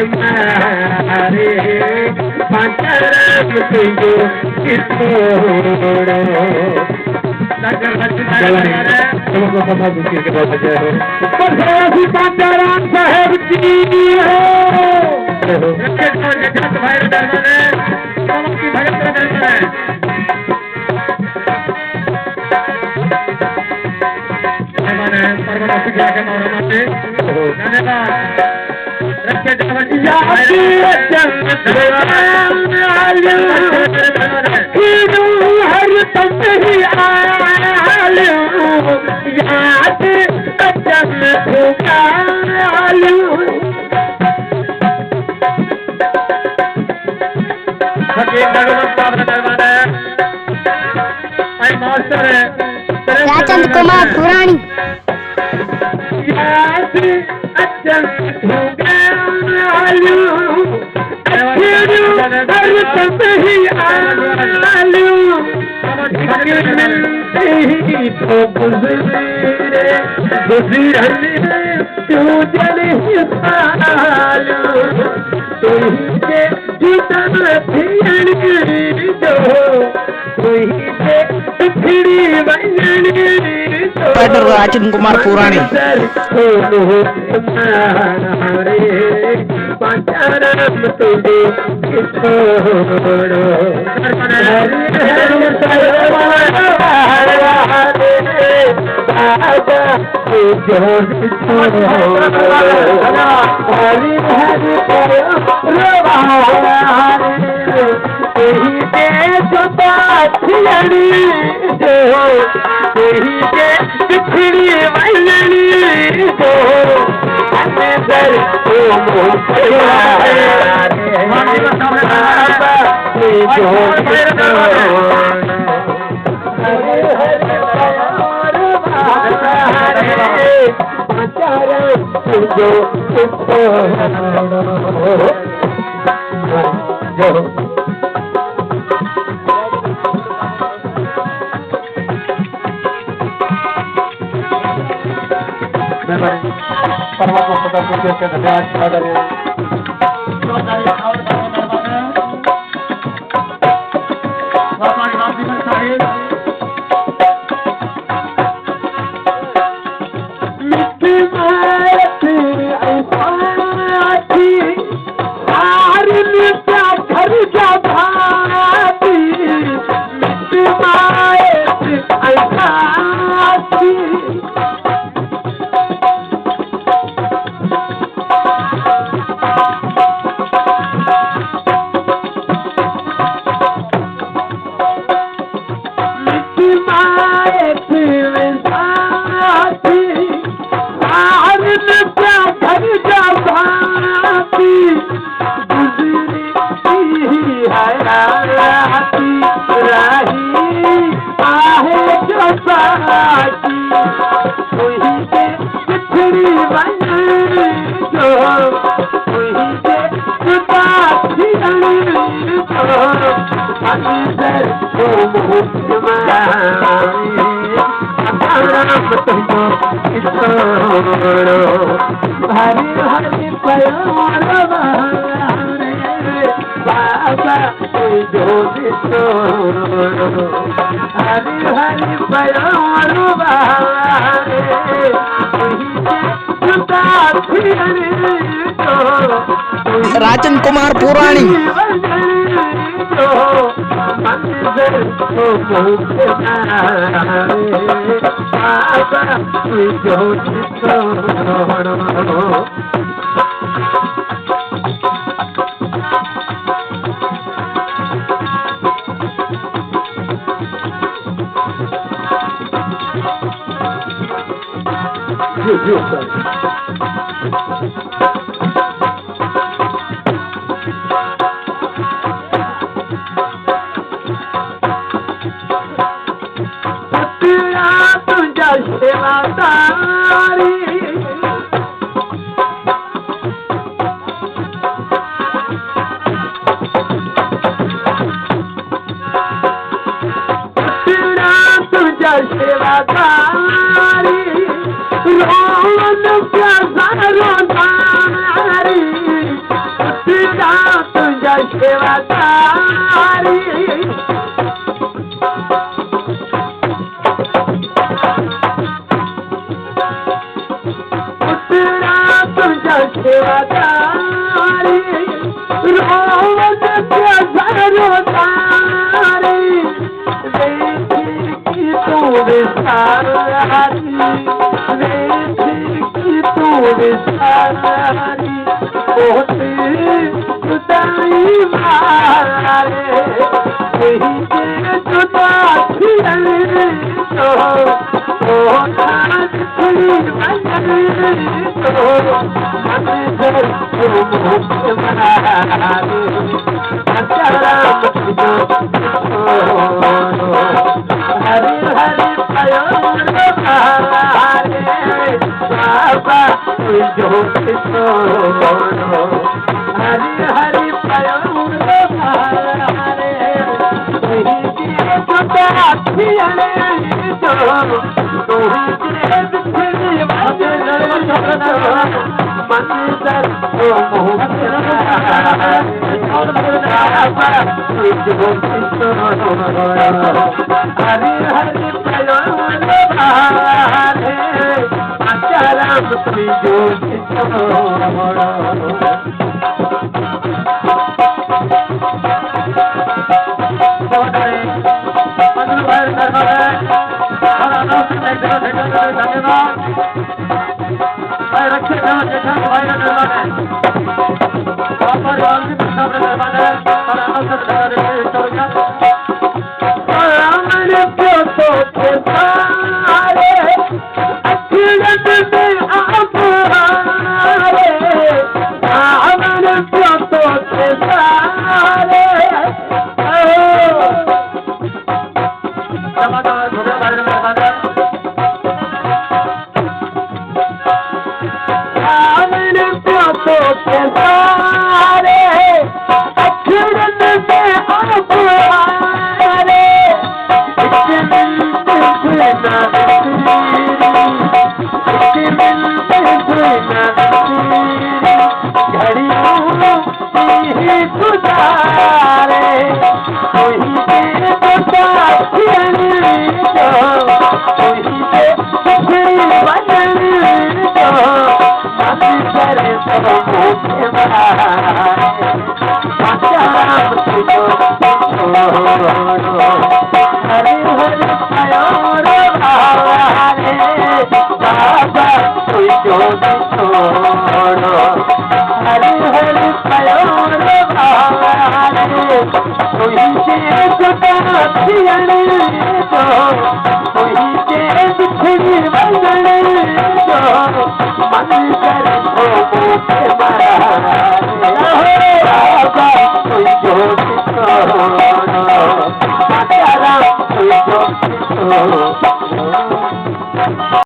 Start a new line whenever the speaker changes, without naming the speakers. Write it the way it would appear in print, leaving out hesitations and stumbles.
मारे पांचराम तुझो कितोड़ो तुमको पता दुखी के बहुत जय हो परसों पांचराम साहब जी हो भाई की भगत
राजचंद कुमार पुराणी
Pada Rajan Kumar Purani
परमात्मा पता पूज्य के धन्यवाद Rajan Kumar Purani सेवादारी पुत्रा तुझा सेवादारी रोज के जरोदारी देखी की तू विसारी देखी की तू विसारी होती जुदाई मारे यही के जुदा थियले तो ओ नाच खुली बंदरी तो मंदिर को मुझे बनारे अचाराम तुझो हरि हरि पयोर बहारे बाबा तुझो हरि हरि पयोर बहारे यही के जुदा थियले तो तोही के बिछड़ी मंदिर को मुझे हरि हरि पयोर बहारे अचाराम तुझो हरि हरि